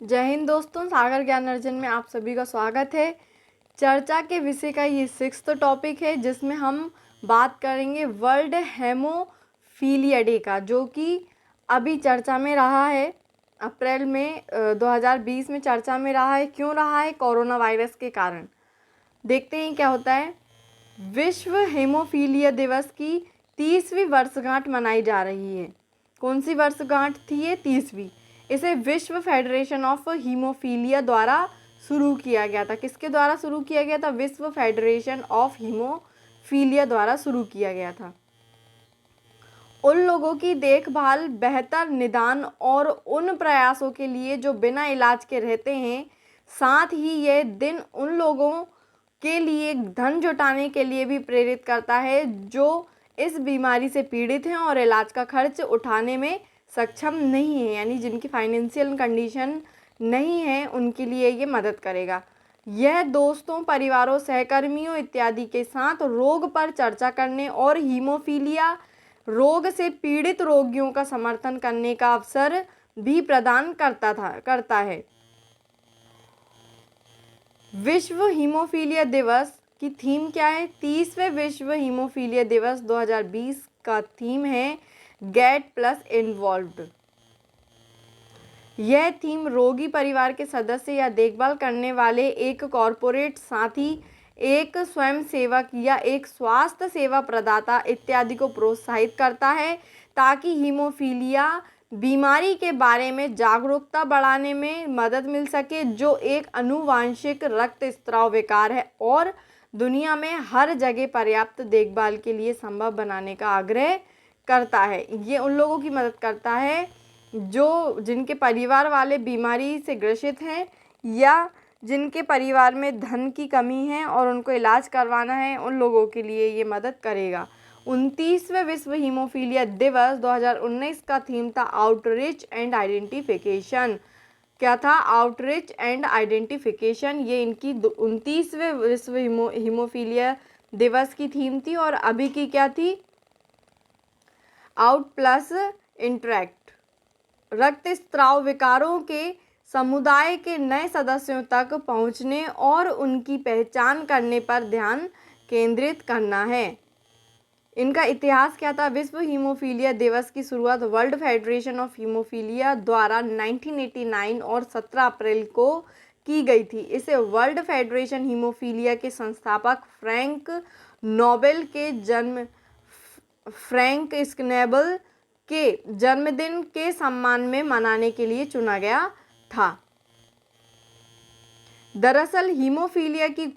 जय हिंद दोस्तों, सागर ज्ञान अर्जन में आप सभी का स्वागत है। चर्चा के विषय का ये 6th टॉपिक है जिसमें हम बात करेंगे वर्ल्ड हेमोफीलिया डे का, जो कि अभी चर्चा में रहा है। अप्रैल में 2020 में चर्चा में रहा है। क्यों रहा है? कोरोना वायरस के कारण। देखते हैं क्या होता है। विश्व हेमोफीलिया दिवस की 30वीं वर्षगांठ मनाई जा रही है। कौन सी वर्षगांठ थी ये? 30वीं। इसे विश्व फेडरेशन ऑफ हीमोफीलिया द्वारा शुरू किया गया था। किसके द्वारा शुरू किया गया था? विश्व फेडरेशन ऑफ हीमोफीलिया द्वारा शुरू किया गया था। उन लोगों की देखभाल, बेहतर निदान और उन प्रयासों के लिए जो बिना इलाज के रहते हैं। साथ ही यह दिन उन लोगों के लिए धन जुटाने के लिए भी प्रेरित करता है जो इस बीमारी से पीड़ित हैं और इलाज का खर्च उठाने में सक्षम नहीं है, यानी जिनकी फाइनेंशियल कंडीशन नहीं है, उनके लिए ये मदद करेगा। यह दोस्तों, परिवारों, सहकर्मियों इत्यादि के साथ रोग पर चर्चा करने और हीमोफीलिया रोग से पीड़ित रोगियों का समर्थन करने का अवसर भी प्रदान करता है। विश्व हीमोफीलिया दिवस की थीम क्या है? 30वें विश्व हीमोफीलिया दिवस 2020 का थीम है गेट प्लस इन्वॉल्व्ड। यह थीम रोगी परिवार के सदस्य या देखभाल करने वाले एक कॉरपोरेट साथी, एक स्वयंसेवक या एक स्वास्थ्य सेवा प्रदाता इत्यादि को प्रोत्साहित करता है ताकि हीमोफीलिया बीमारी के बारे में जागरूकता बढ़ाने में मदद मिल सके, जो एक आनुवांशिक रक्तस्राव विकार है और दुनिया में हर जगह पर्याप्त देखभाल के लिए संभव बनाने का आग्रह करता है। ये उन लोगों की मदद करता है जो जिनके परिवार वाले बीमारी से ग्रसित हैं या जिनके परिवार में धन की कमी है और उनको इलाज करवाना है, उन लोगों के लिए ये मदद करेगा। 29वें विश्व हीमोफीलिया दिवस 2019 का थीम था आउटरीच एंड आइडेंटिफिकेशन। क्या था? Outreach and identification. ये इनकी 29वें विश्व हीमोफीलिया दिवस की थीम थी। और अभी की क्या थी? Out plus interact. रक्तस्राव विकारों के समुदाय के नए सदस्यों तक पहुंचने और उनकी पहचान करने पर ध्यान केंद्रित करना है। इनका इतिहास क्या था? विश्व हीमोफीलिया दिवस की शुरुआत वर्ल्ड फेडरेशन ऑफ हीमोफीलिया द्वारा 1989 और 17 अप्रैल को की गई थी। इसे वर्ल्ड फेडरेशन हीमोफीलिया के संस्थापक फ्रैंक स्कैनेबल के जन्मदिन के सम्मान में मनाने के लिए चुना गया था। दरअसल हीमोफीलिया की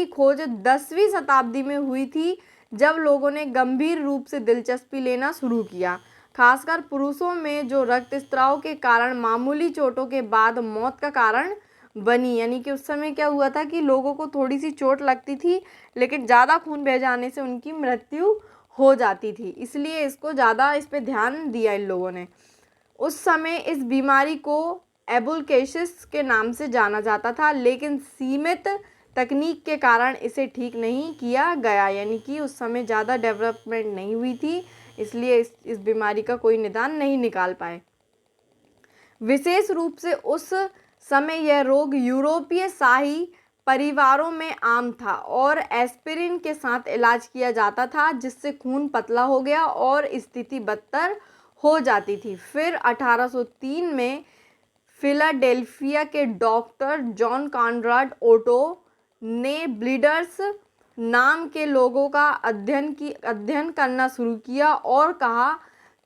खोज 10वीं शताब्दी में हुई थी, जब लोगों ने गंभीर रूप से दिलचस्पी लेना शुरू किया, खासकर पुरुषों में, जो रक्तस्राव के कारण मामूली चोटों के बाद मौत का कारण बनी। यानी कि उस समय क्या हुआ था कि लोगों को थोड़ी सी चोट लगती थी, लेकिन ज़्यादा खून बह जाने से उनकी मृत्यु हो जाती थी, इसलिए इस पे ध्यान दिया इन लोगों ने। उस समय इस बीमारी को एबुलकेसिस के नाम से जाना जाता था, लेकिन सीमित तकनीक के कारण इसे ठीक नहीं किया गया, यानी कि उस समय ज़्यादा डेवलपमेंट नहीं हुई थी, इसलिए इस बीमारी का कोई निदान नहीं निकाल पाए। विशेष रूप से उस समय यह रोग यूरोपीय शाही परिवारों में आम था और एस्पिरिन के साथ इलाज किया जाता था, जिससे खून पतला हो गया और स्थिति बदतर हो जाती थी। फिर 1803 में फिलाडेल्फिया के डॉक्टर जॉन कॉनराड ओटो ने ब्लीडर्स नाम के लोगों का अध्ययन करना शुरू किया और कहा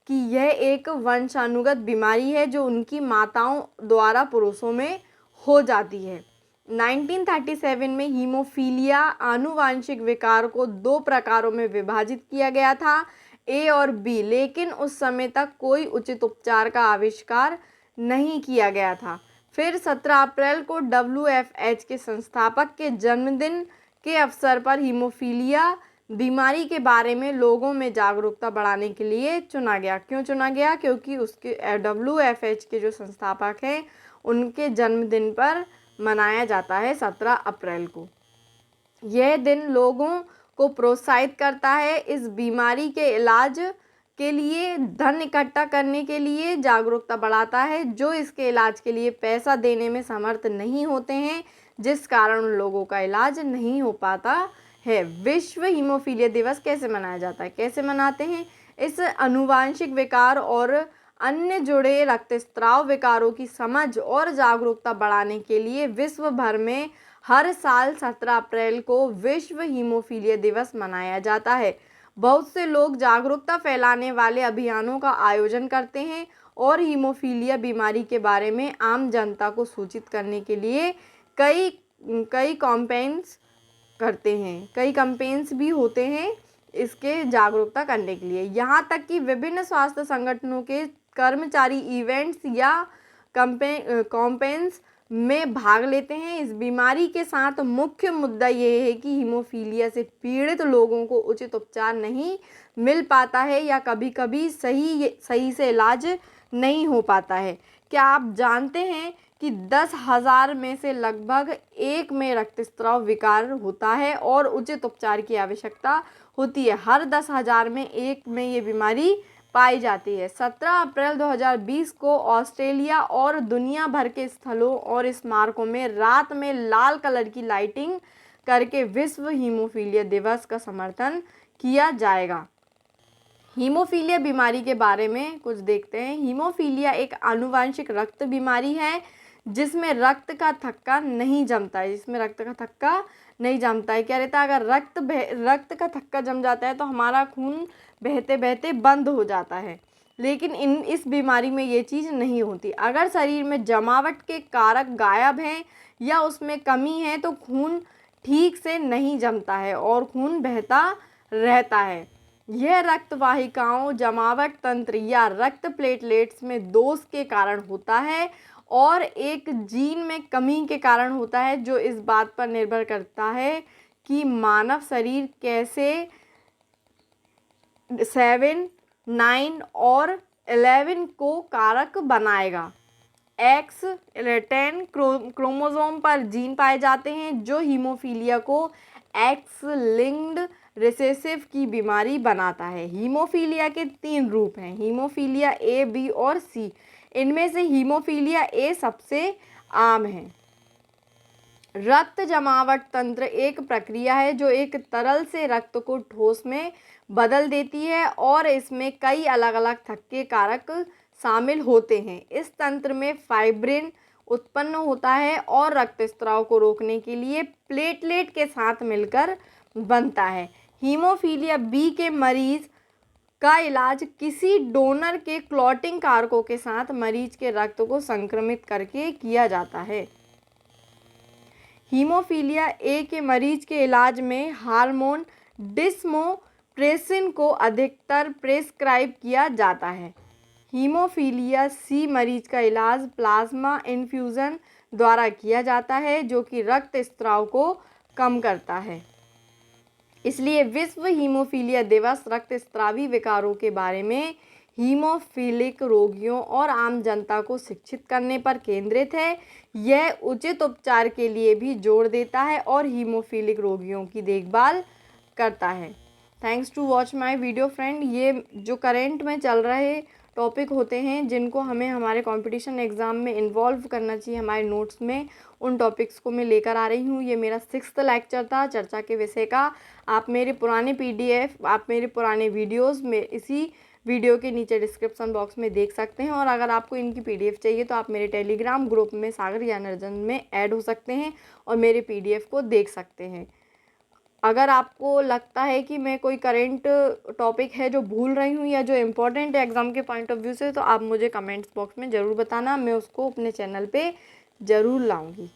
कि यह एक वंशानुगत बीमारी है जो उनकी माताओं द्वारा पुरुषों में हो जाती है। 1937 में हीमोफीलिया आनुवांशिक विकार को 2 प्रकारों में विभाजित किया गया था, ए और बी, लेकिन उस समय तक कोई उचित उपचार का आविष्कार नहीं किया गया था। फिर 17 अप्रैल को WFH के संस्थापक के जन्मदिन के अवसर पर हीमोफीलिया बीमारी के बारे में लोगों में जागरूकता बढ़ाने के लिए चुना गया। क्यों चुना गया? क्योंकि उसके WFH के जो संस्थापक हैं उनके जन्मदिन पर मनाया जाता है 17 अप्रैल को। यह दिन लोगों को प्रोत्साहित करता है इस बीमारी के इलाज के लिए धन इकट्ठा करने के लिए जागरूकता बढ़ाता है, जो इसके इलाज के लिए पैसा देने में समर्थ नहीं होते हैं, जिस कारण उन लोगों का इलाज नहीं हो पाता है। विश्व हीमोफीलिया दिवस कैसे मनाया जाता है? कैसे मनाते हैं? इस आनुवांशिक विकार और अन्य जुड़े रक्तस्राव विकारों की समझ और जागरूकता बढ़ाने के लिए विश्व भर में हर साल 17 अप्रैल को विश्व हीमोफीलिया दिवस मनाया जाता है। बहुत से लोग जागरूकता फैलाने वाले अभियानों का आयोजन करते हैं और हीमोफीलिया बीमारी के बारे में आम जनता को सूचित करने के लिए कई कैंपेन्स भी होते हैं इसके जागरूकता करने के लिए। यहाँ तक कि विभिन्न स्वास्थ्य संगठनों के कर्मचारी इवेंट्स या कैंपेन्स में भाग लेते हैं। इस बीमारी के साथ मुख्य मुद्दा ये है कि हीमोफीलिया से पीड़ित लोगों को उचित उपचार नहीं मिल पाता है या कभी-कभी सही से इलाज नहीं हो पाता है। क्या आप जानते हैं कि 10,000 में से लगभग 1 में रक्तस्राव विकार होता है और उचित उपचार की आवश्यकता होती है। हर 10,000 में 1 में ये बीमारी पाई जाती है। 17 अप्रैल 2020 को ऑस्ट्रेलिया और दुनिया भर के स्थलों और स्मारकों में रात में लाल कलर की लाइटिंग करके विश्व हीमोफीलिया दिवस का समर्थन किया जाएगा। हीमोफीलिया बीमारी के बारे में कुछ देखते हैं। हीमोफीलिया एक आनुवांशिक रक्त बीमारी है जिसमें रक्त का थक्का नहीं जमता है। क्या रहता है? अगर रक्त का थक्का जम जाता है तो हमारा खून बहते बहते बंद हो जाता है, लेकिन इस बीमारी में ये चीज़ नहीं होती। अगर शरीर में जमावट के कारक गायब हैं या उसमें कमी है तो खून ठीक से नहीं जमता है और खून बहता रहता है। यह रक्त वाहिकाओं, जमावट तंत्र या रक्त प्लेटलेट्स में दोष के कारण होता है और एक जीन में कमी के कारण होता है, जो इस बात पर निर्भर करता है कि मानव शरीर कैसे 7, 9 और 11 को कारक बनाएगा। X10 क्रोमोसोम पर जीन पाए जाते हैं जो हीमोफीलिया को एक्स लिंक्ड रिसेसिव की बीमारी बनाता है। हीमोफीलिया के 3 रूप हैं, हीमोफीलिया ए, बी और सी। इनमें से हीमोफीलिया ए सबसे आम है। रक्त जमावट तंत्र एक प्रक्रिया है जो एक तरल से रक्त को ठोस में बदल देती है और इसमें कई अलग अलग थक्के कारक शामिल होते हैं। इस तंत्र में फाइब्रिन उत्पन्न होता है और रक्तस्राव को रोकने के लिए प्लेटलेट के साथ मिलकर बनता है। हीमोफीलिया बी के मरीज का इलाज किसी डोनर के क्लॉटिंग कारकों के साथ मरीज के रक्त को संक्रमित करके किया जाता है। हीमोफीलिया ए के मरीज के इलाज में हार्मोन डिस्मोप्रेसिन को अधिकतर प्रेस्क्राइब किया जाता है। हीमोफीलिया सी मरीज का इलाज प्लाज्मा इन्फ्यूज़न द्वारा किया जाता है जो कि रक्तस्राव को कम करता है। इसलिए विश्व हीमोफीलिया दिवस रक्तस्रावी विकारों के बारे में हीमोफीलिक रोगियों और आम जनता को शिक्षित करने पर केंद्रित है। यह उचित उपचार के लिए भी जोर देता है और हीमोफीलिक रोगियों की देखभाल करता है। Thanks to watch my video friend. ये जो करंट में चल रहे टॉपिक होते हैं जिनको हमें हमारे कंपटीशन एग्ज़ाम में इन्वॉल्व करना चाहिए हमारे नोट्स में, उन टॉपिक्स को मैं लेकर आ रही हूँ। ये मेरा 6th लेक्चर था चर्चा के विषय का। आप मेरे पुराने PDF, आप मेरे पुराने वीडियोज़ में इसी वीडियो के नीचे डिस्क्रिप्शन बॉक्स में देख सकते हैं। और अगर आपको इनकी PDF चाहिए तो आप मेरे टेलीग्राम ग्रुप में सागर ज्ञानार्जन में ऐड हो सकते हैं और मेरे PDF को देख सकते हैं। अगर आपको लगता है कि मैं कोई करंट टॉपिक है जो भूल रही हूँ या जो इम्पोर्टेंट है एग्ज़ाम के पॉइंट ऑफ व्यू से, तो आप मुझे कमेंट्स बॉक्स में ज़रूर बताना, मैं उसको अपने चैनल पे ज़रूर लाऊंगी।